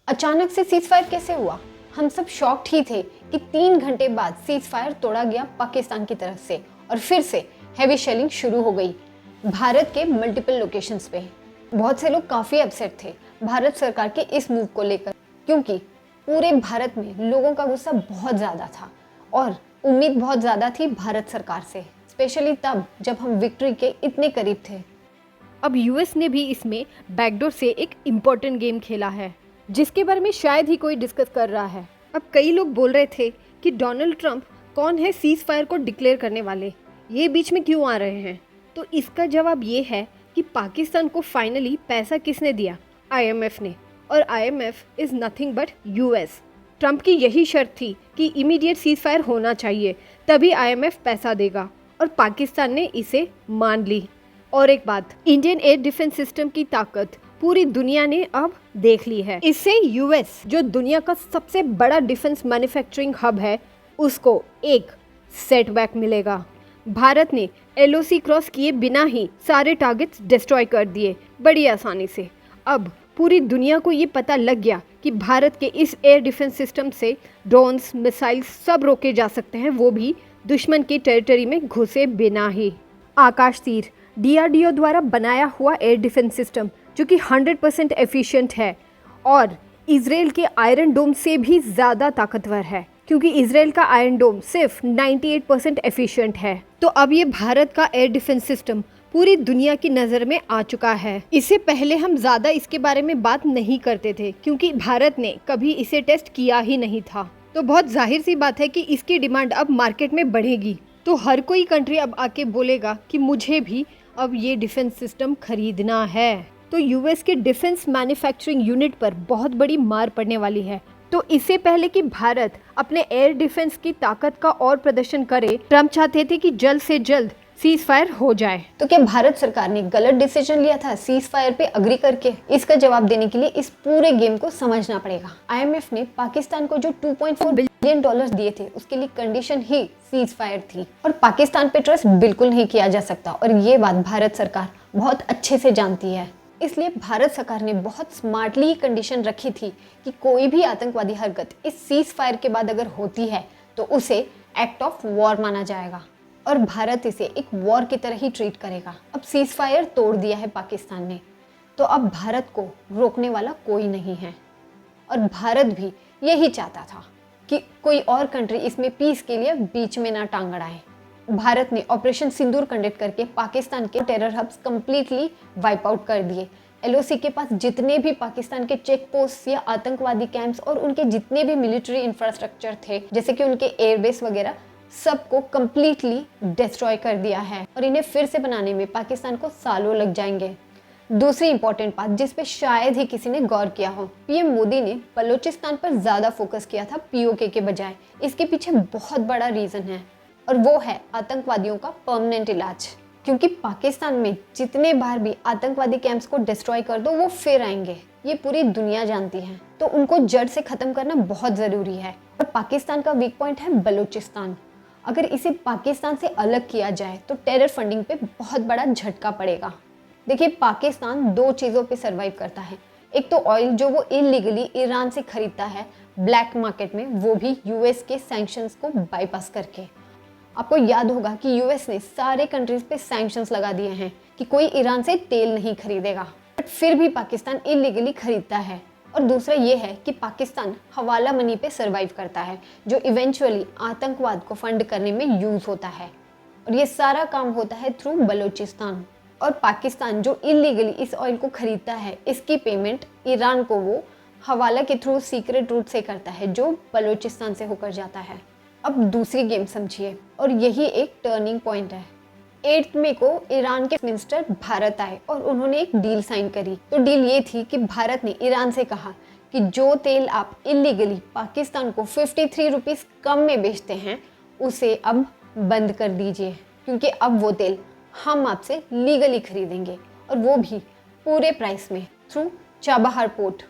अचानक से cease fire कैसे हुआ? हम सब शॉक्ड ही थे कि 3 घंटे बाद सीज फायर तोड़ा गया पाकिस्तान की तरफ से और फिर से हैवी शेलिंग शुरू हो गई भारत के मल्टीपल लोकेशंस पे। बहुत से लोग काफ़ी अपसेट थे भारत सरकार के इस मूव को लेकर, क्योंकि पूरे भारत में लोगों का गुस्सा बहुत ज़्यादा था और उम्मीद बहुत ज़्यादा थी भारत सरकार से, स्पेशली तब जब हम विक्ट्री के इतने करीब थे। अब यूएस ने भी इसमें बैकडोर से एक इम्पोर्टेंट गेम खेला है जिसके बारे में शायद ही कोई डिस्कस कर रहा है। अब कई लोग बोल रहे थे कि डोनाल्ड ट्रंप कौन है सीज फायर को डिक्लेयर करने वाले, ये बीच में क्यों आ रहे हैं। तो इसका जवाब ये है कि पाकिस्तान को फाइनली पैसा किसने दिया? आईएमएफ ने। और IMF is nothing but US. Trump की यही शर्त थी कि इमीडिएट सीज फायर होना चाहिए, तभी आईएमएफ पैसा देगा और पाकिस्तान ने इसे मान ली। और एक बात, इंडियन एयर डिफेंस सिस्टम की ताकत पूरी दुनिया ने अब देख ली है। इससे यूएस, जो दुनिया का सबसे बड़ा डिफेंस मैन्युफैक्चरिंग हब है, उसको एक सेटबैक मिलेगा। भारत ने एलओसी क्रॉस किए बिना ही सारे टारगेट्स डिस्ट्रॉय कर दिए बड़ी आसानी से। अब पूरी दुनिया को ये पता लग गया कि भारत के इस एयर डिफेंस सिस्टम से ड्रोन्स, मिसाइल्स सब रोके जा सकते हैं, वो भी दुश्मन की टेरिटरी में घुसे बिना ही। आकाश तीर डीआरडीओ द्वारा बनाया हुआ एयर डिफेंस सिस्टम जो कि 100% एफिशिएंट है और इजराइल के आयरन डोम से भी ज़्यादा ताकतवर है, क्योंकि इजराइल का आयरन डोम सिर्फ 98% एफिशिएंट है। तो अब ये भारत का एयर डिफेंस सिस्टम पूरी दुनिया की नज़र में आ चुका है। इससे पहले हम ज़्यादा इसके बारे में बात नहीं करते थे क्योंकि भारत ने कभी इसे टेस्ट किया ही नहीं था। तो बहुत जाहिर सी बात है कि इसकी डिमांड अब मार्केट में बढ़ेगी, तो हर कोई कंट्री अब आके बोलेगा कि मुझे भी अब ये डिफेंस सिस्टम खरीदना है। तो यूएस के डिफेंस मैन्युफैक्चरिंग यूनिट पर बहुत बड़ी मार पड़ने वाली है। तो इससे पहले कि भारत अपने एयर डिफेंस की ताकत का और प्रदर्शन करे, ट्रम्प चाहते थे कि जल्द से जल्द सीज फायर हो जाए। तो क्या भारत सरकार ने गलत डिसीजन लिया था सीज फायर पे अग्री करके? इसका जवाब देने के लिए इस पूरे गेम को समझना पड़ेगा। आईएमएफ ने पाकिस्तान को जो 2.4 बिलियन डॉलर दिए थे, उसके लिए कंडीशन ही सीज फायर थी और पाकिस्तान पे ट्रस्ट बिल्कुल नहीं किया जा सकता और ये बात भारत सरकार बहुत अच्छे से जानती है। इसलिए भारत सरकार ने बहुत स्मार्टली कंडीशन रखी थी कि कोई भी आतंकवादी हरकत इस सीज फायर के बाद अगर होती है तो उसे एक्ट ऑफ वॉर माना जाएगा और भारत इसे एक वॉर की तरह ही ट्रीट करेगा। अब सीज फायर तोड़ दिया है पाकिस्तान ने, तो अब भारत को रोकने वाला कोई नहीं है और भारत भी यही चाहता था कि कोई और कंट्री इसमें पीस के लिए बीच में ना टांग अड़ाए। भारत ने ऑपरेशन सिंदूर कंडक्ट करके पाकिस्तान के terror hubs completely wipe out कर दिए। एलओसी के पास जितने भी पाकिस्तान के चेक पोस्ट या आतंकवादी कैंप्स और उनके जितने भी मिलिट्री इंफ्रास्ट्रक्चर थे, जैसे कि उनके एयरबेस वगैरह, सबको कंप्लीटली डिस्ट्रॉय कर दिया है और इन्हें फिर से बनाने में पाकिस्तान को सालों लग जाएंगे। दूसरी इंपॉर्टेंट बात जिस पे शायद ही किसी ने गौर किया हो, पीएम मोदी ने बलूचिस्तान पर ज़्यादा फोकस किया था पीओके के बजाय। इसके पीछे बहुत बड़ा रीज़न है और वो है आतंकवादियों का परमानेंट इलाज, क्योंकि पाकिस्तान में जितने बार भी आतंकवादी कैंप्स को डिस्ट्रॉय कर दो वो फिर आएंगे, ये पूरी दुनिया जानती है। तो उनको जड़ से ख़त्म करना बहुत ज़रूरी है और पाकिस्तान का वीक पॉइंट है बलूचिस्तान। अगर इसे पाकिस्तान से अलग किया जाए तो टेरर फंडिंग पे बहुत बड़ा झटका पड़ेगा। देखिए, पाकिस्तान 2 चीज़ों पे सरवाइव करता है। एक तो ऑयल जो वो इलीगली ईरान से खरीदता है ब्लैक मार्केट में, वो भी यूएस के सैंक्शंस को बाईपास करके। आपको याद होगा कि यूएस ने सारे कंट्रीज पे सैंक्शंस लगा दिए हैं कि कोई ईरान से तेल नहीं खरीदेगा, बट फिर भी पाकिस्तान इलीगली खरीदता है। और दूसरा ये है कि पाकिस्तान हवाला मनी पे सरवाइव करता है जो इवेंचुअली आतंकवाद को फंड करने में यूज़ होता है और ये सारा काम होता है थ्रू बलूचिस्तान। और पाकिस्तान जो इलीगली इस ऑयल को खरीदता है, इसकी पेमेंट ईरान को वो हवाला के थ्रू सीक्रेट रूट से करता है जो बलूचिस्तान से होकर जाता है। अब दूसरी गेम समझिए और यही एक टर्निंग पॉइंट है। 8 मई को ईरान के मिनिस्टर भारत आए और उन्होंने एक डील साइन करी। तो डील ये थी कि भारत ने ईरान से कहा कि जो तेल आप इलीगली पाकिस्तान को 53 रुपीज़ कम में बेचते हैं उसे अब बंद कर दीजिए, क्योंकि अब वो तेल हम आपसे लीगली खरीदेंगे और वो भी पूरे प्राइस में थ्रू चाबहार पोर्ट।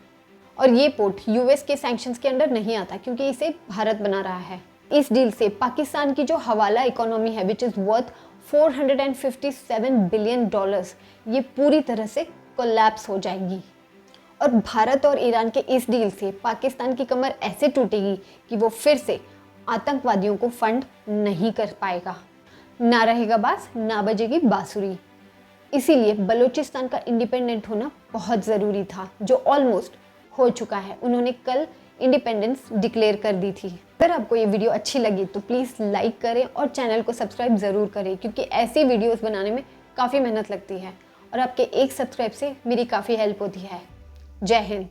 और ये पोर्ट यूएस के सैंक्शंस के अंडर नहीं आता क्योंकि इसे भारत बना रहा है। इस डील से पाकिस्तान की जो हवाला इकोनॉमी है विच इज़ वर्थ $457 बिलियन, ये पूरी तरह से कोलैप्स हो जाएगी और भारत और ईरान के इस डील से पाकिस्तान की कमर ऐसे टूटेगी कि वो फिर से आतंकवादियों को फंड नहीं कर पाएगा। ना रहेगा बास, ना बजेगी बांसुरी। इसीलिए बलूचिस्तान का इंडिपेंडेंट होना बहुत ज़रूरी था, जो ऑलमोस्ट हो चुका है। उन्होंने कल इंडिपेंडेंस डिक्लेयर कर दी थी। अगर आपको ये वीडियो अच्छी लगी तो प्लीज़ लाइक करें और चैनल को सब्सक्राइब ज़रूर करें, क्योंकि ऐसी वीडियोस बनाने में काफ़ी मेहनत लगती है और आपके एक सब्सक्राइब से मेरी काफ़ी हेल्प होती है। जय हिंद।